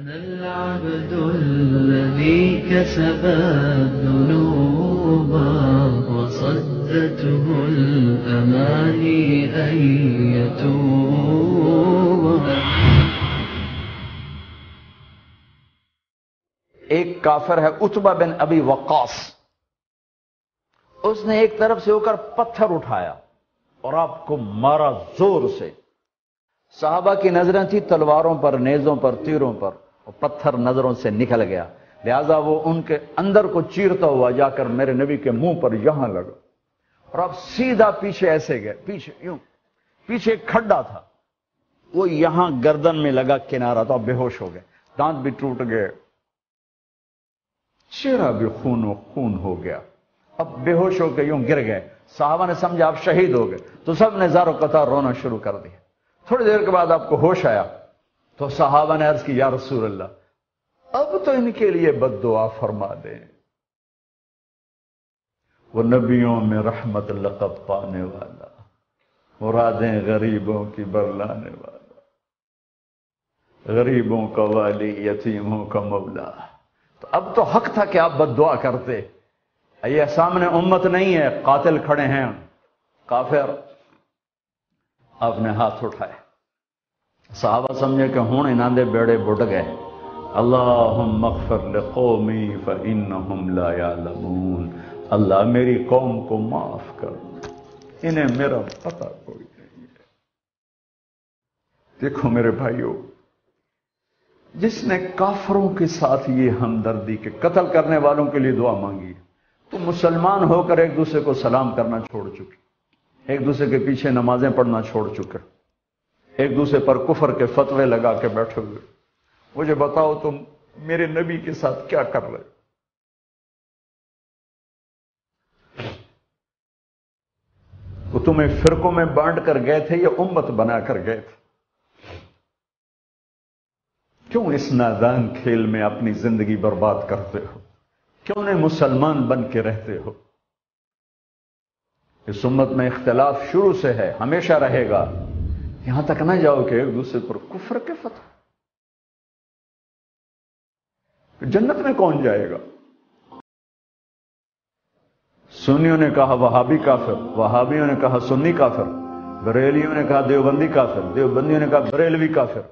أنا العبد الذي كسب الذنوب وصدته الأماني أن يتوب. ایک کافر ہے عتبہ بن ابی وقاص، اس نے ایک طرف سے ہو کر پتھر اٹھایا اور آپ کو مارا زور سے. صحابہ کی نظریں تھی تلواروں پر، نیزوں پر، تیروں پر، اور پتھر نظروں سے نکل گیا، لہذا وہ ان کے اندر کو چیرتا ہوا جا کر میرے نبی کے منہ پر یہاں لگا، اور آپ سیدھا پیچھے ایسے گئے، پیچھے یوں، پیچھے ایک کھڈا تھا، وہ یہاں گردن میں لگا کنارہ، تو آپ بے ہوش ہو گئے، دانت بھی ٹوٹ گئے، چہرہ بھی خون و خون ہو گیا، اب بے ہوش ہو کے یوں گر گئے. صحابہ نے سمجھا آپ شہید ہو گئے، تو سب نے زار و قطار رونا شروع کر دیا. تھوڑی دیر کے بعد آپ کو ہوش آیا تو صحابہ نے عرض کی یا رسول اللہ اب تو ان کے لیے بد دعا فرما دیں، وہ نبیوں میں رحمت لقب پانے والا، مرادیں غریبوں کی برلانے والا، غریبوں کا والی، یتیموں کا مولا. تو اب تو حق تھا کہ آپ بد دعا کرتے. یہ سامنے امت نہیں ہے، قاتل کھڑے ہیں کافر. آپ نے ہاتھ اٹھائے، صحابہ سمجھے کہ ہوں انہاں دے بیڑے بڑھ گئے. اللہم اغفر لقومی فإنہم لا یعلمون، اللہ میری قوم کو معاف کر، انہیں میرا پتہ کوئی نہیں ہے. دیکھو میرے بھائیو، جس نے کافروں کے ساتھ یہ ہمدردی کے قتل کرنے والوں کے لیے دعا مانگی تو مسلمان ہو کر ایک دوسرے کو سلام کرنا چھوڑ چکے، ایک دوسرے کے پیچھے نمازیں پڑھنا چھوڑ چکے، ایک دوسرے پر کفر کے فتوے لگا کے بیٹھے ہوئے. مجھے بتاؤ تم میرے نبی کے ساتھ کیا کر رہے؟ وہ تمہیں فرقوں میں بانٹ کر گئے تھے یا امت بنا کر گئے تھے؟ کیوں اس نادان کھیل میں اپنی زندگی برباد کرتے ہو؟ کیوں نہیں مسلمان بن کے رہتے ہو؟ اس امت میں اختلاف شروع سے ہے، ہمیشہ رہے گا، یہاں تک نہ جاؤ کہ ایک دوسرے پر کفر کے فتح. جنت میں کون جائے گا؟ سنیوں نے کہا وہابی کافر، وہابیوں نے کہا سنی کافر، بریلیوں نے کہا دیوبندی کافر، دیوبندیوں نے کہا بریلوی کافر،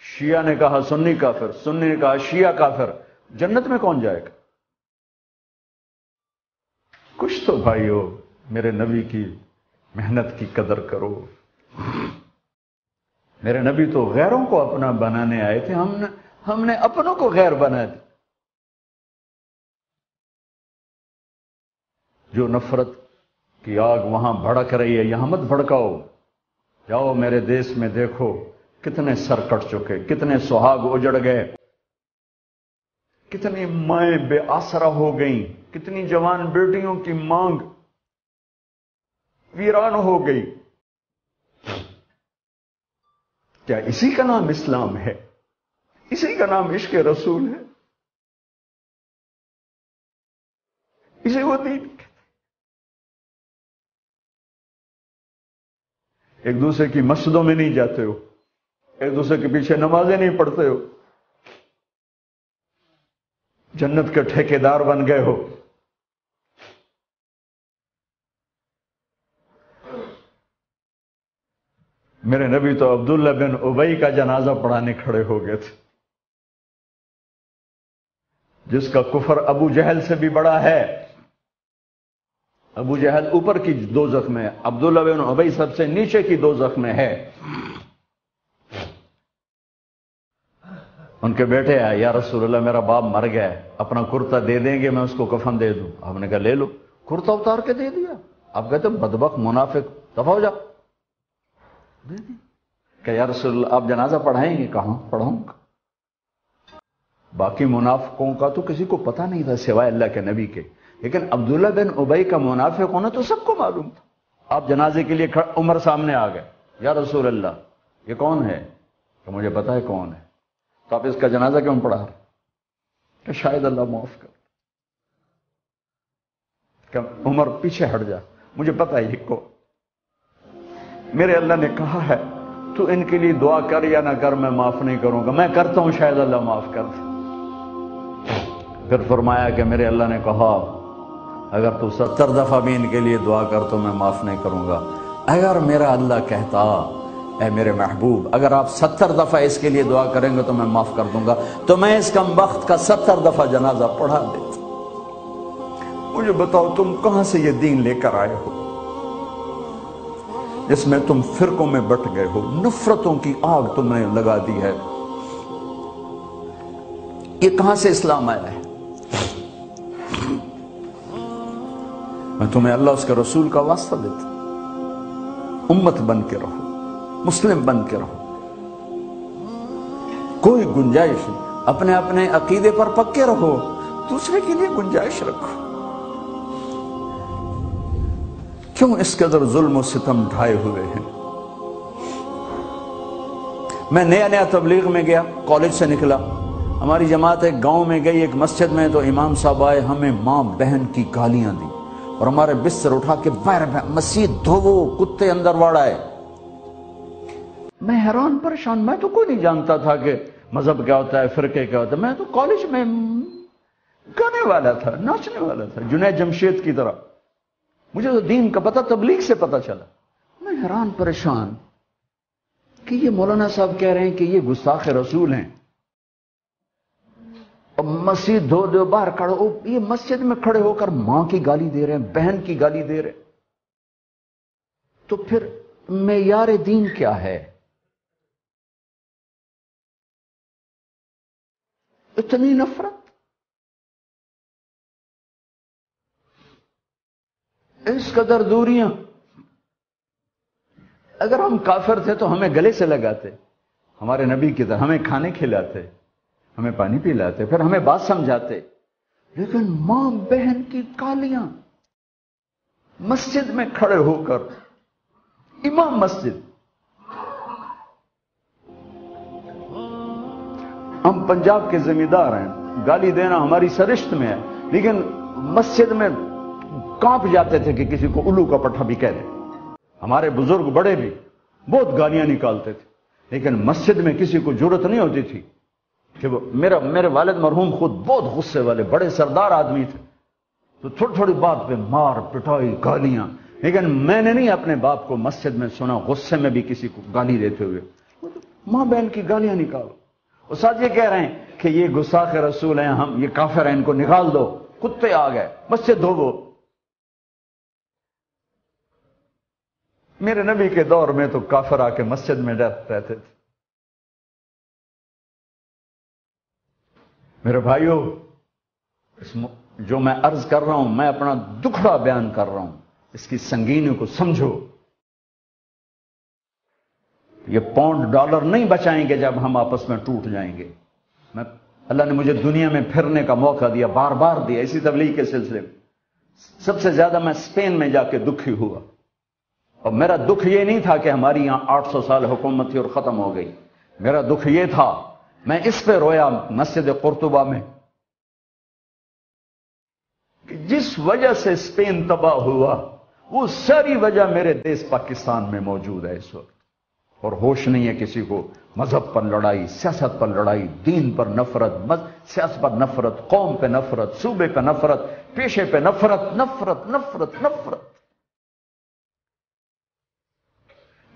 شیعہ نے کہا سنی کافر، سنی نے کہا شیعہ کافر. جنت میں کون جائے گا؟ کچھ تو بھائیو میرے نبی کی محنت کی قدر کرو. میرے نبی تو غیروں کو اپنا بنانے آئے تھے، ہم نے اپنوں کو غیر بنا دی. جو نفرت کی آگ وہاں بھڑک رہی ہے یہاں مت بھڑکاؤ. جاؤ میرے دیس میں دیکھو کتنے سر کٹ چکے، کتنے سہاگ اجڑ گئے، کتنی مائیں بے آسرا ہو گئیں، کتنی جوان بیٹیوں کی مانگ ویران ہو گئی. کیا اسی کا نام اسلام ہے؟ اسی کا نام عشق رسول ہے؟ اسے وہ دین کہتے؟ ایک دوسرے کی مسجدوں میں نہیں جاتے ہو، ایک دوسرے کے پیچھے نمازیں نہیں پڑھتے ہو، جنت کے ٹھیکیدار بن گئے ہو. میرے نبی تو عبداللہ بن ابی کا جنازہ پڑھانے کھڑے ہو گئے تھے، جس کا کفر ابو جہل سے بھی بڑا ہے. ابو جہل اوپر کی دوزخ میں، عبداللہ بن ابی سب سے نیچے کی دوزخ میں ہے. ان کے بیٹے آئے، یا رسول اللہ میرا باپ مر گیا ہے، اپنا کرتا دے دیں گے میں اس کو کفن دے دوں؟ آپ نے کہا لے لو. کرتا اتار کے دے دیا. آپ کہتے بدبخت منافق دفع ہو جا. دے دی کہ یا رسول اللہ آپ جنازہ پڑھائیں گے؟ کہاں پڑھاؤں گا. باقی منافقوں کا تو کسی کو پتہ نہیں تھا سوائے اللہ کے نبی کے، لیکن عبداللہ بن ابی کا منافق ہونا تو سب کو معلوم تھا. آپ جنازے کے لیے عمر سامنے آ گئے، یا رسول اللہ یہ کون ہے؟ کہ مجھے پتا ہے کون ہے. تو آپ اس کا جنازہ کیوں پڑھا رہے؟ کہ شاید اللہ معاف کر. کہ عمر پیچھے ہٹ جا، مجھے پتا ہے یہ کو، میرے اللہ نے کہا ہے تو ان کے لیے دعا کر یا نہ کر، میں معاف نہیں کروں گا، میں کرتا ہوں شاید اللہ معاف کر دے۔ پھر فرمایا کہ میرے اللہ نے کہا اگر تو 70 دفعہ بھی ان کے لیے دعا کر تو میں معاف نہیں کروں گا۔ اگر میرا اللہ کہتا اے میرے محبوب اگر آپ 70 دفعہ اس کے لیے دعا کریں گے تو میں معاف کر دوں گا، تو میں اس کم بخت کا 70 دفعہ جنازہ پڑھا دیتا۔ مجھے بتاؤ تم کہاں سے یہ دین لے کر آئے ہو جس میں تم فرقوں میں بٹ گئے ہو، نفرتوں کی آگ تم نے لگا دی ہے، یہ کہاں سے اسلام آیا ہے؟ میں تمہیں اللہ اس کے رسول کا واسطہ دیتا ہوں، امت بن کے رہو، مسلم بن کے رہو، کوئی گنجائش نہیں، اپنے اپنے عقیدے پر پکے رہو، دوسرے کے لیے گنجائش رکھو۔ کیوں اس قدر ظلم و ستم ڈھائے ہوئے ہیں؟ میں نیا تبلیغ میں گیا، کالج سے نکلا، ہماری جماعت ایک گاؤں میں گئی، ایک مسجد میں، تو امام صاحب آئے، ہمیں ماں بہن کی گالیاں دی اور ہمارے بستر اٹھا کے باہر مسجد دھوو، کتے اندر واڑ آئے۔ میں حیران پریشان، میں تو کوئی نہیں جانتا تھا کہ مذہب کیا ہوتا ہے، فرقے کیا ہوتا ہے، میں تو کالج میں گانے والا تھا، ناچنے والا تھا، جنید جمشید کی طرح، مجھے تو دین کا پتہ تبلیغ سے پتہ چلا۔ میں حیران پریشان کہ یہ مولانا صاحب کہہ رہے ہیں کہ یہ گستاخ رسول ہیں، اور مسجد دھو دو باہر کھڑو، یہ مسجد میں کھڑے ہو کر ماں کی گالی دے رہے ہیں، بہن کی گالی دے رہے ہیں، تو پھر معیار دین کیا ہے؟ اتنی نفرت، اس قدر دوریاں۔ اگر ہم کافر تھے تو ہمیں گلے سے لگاتے، ہمارے نبی کی طرح ہمیں کھانے کھلاتے، ہمیں پانی پلاتے، پھر ہمیں بات سمجھاتے، لیکن ماں بہن کی گالیاں، مسجد میں کھڑے ہو کر، امام مسجد۔ ہم پنجاب کے زمیندار ہیں، گالی دینا ہماری سرشت میں ہے، لیکن مسجد میں کانپ جاتے تھے کہ کسی کو الو کا پٹھا بھی کہہ دیں۔ ہمارے بزرگ بڑے بھی بہت گالیاں نکالتے تھے، لیکن مسجد میں کسی کو جرت نہیں ہوتی تھی کہ وہ میرے والد مرحوم خود بہت غصے والے بڑے سردار آدمی تھے، تو تھوڑی تھوڑی بات پہ مار پٹائی گالیاں، لیکن میں نے نہیں اپنے باپ کو مسجد میں سنا غصے میں بھی کسی کو گالی دیتے ہوئے۔ ماں بہن کی گالیاں نکالو، استاد یہ کہہ رہے ہیں کہ یہ گستاخ رسول ہیں، ہم یہ کافر ہیں، ان کو نکال دو، کتے آ گئے، مسجد دھوو۔ میرے نبی کے دور میں تو کافر آ کے مسجد میں رہتے تھے۔ میرے بھائیوں، جو میں عرض کر رہا ہوں، میں اپنا دکھڑا بیان کر رہا ہوں، اس کی سنگینیوں کو سمجھو۔ یہ پاؤنڈ ڈالر نہیں بچائیں گے جب ہم آپس میں ٹوٹ جائیں گے۔ اللہ نے مجھے دنیا میں پھرنے کا موقع دیا، بار بار دیا، اسی تبلیغ کے سلسلے میں۔ سب سے زیادہ میں اسپین میں جا کے دکھی ہوا، اور میرا دکھ یہ نہیں تھا کہ ہماری یہاں 800 سال حکومت تھی اور ختم ہو گئی، میرا دکھ یہ تھا، میں اس پہ رویا مسجد قرطبہ میں، کہ جس وجہ سے اسپین تباہ ہوا وہ ساری وجہ میرے دیس پاکستان میں موجود ہے اس وقت، اور ہوش نہیں ہے کسی کو۔ مذہب پر لڑائی، سیاست پر لڑائی، دین پر نفرت، سیاست پر نفرت، قوم پہ نفرت، صوبے پہ نفرت، پیشے پہ نفرت، نفرت نفرت نفرت۔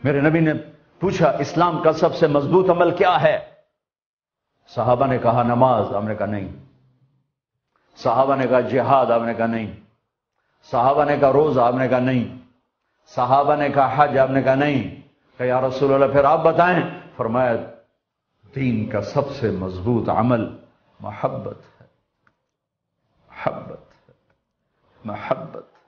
میرے نبی نے پوچھا اسلام کا سب سے مضبوط عمل کیا ہے؟ صحابہ نے کہا نماز، آپ نے کہا نہیں۔ صحابہ نے کہا جہاد، آپ نے کہا نہیں۔ صحابہ نے کہا روزہ، آپ نے کہا نہیں۔ صحابہ نے کہا حج، آپ نے کہا نہیں۔ کہ یا رسول اللہ پھر آپ بتائیں؟ فرمایا دین کا سب سے مضبوط عمل محبت ہے، محبت ہے، محبت ہے۔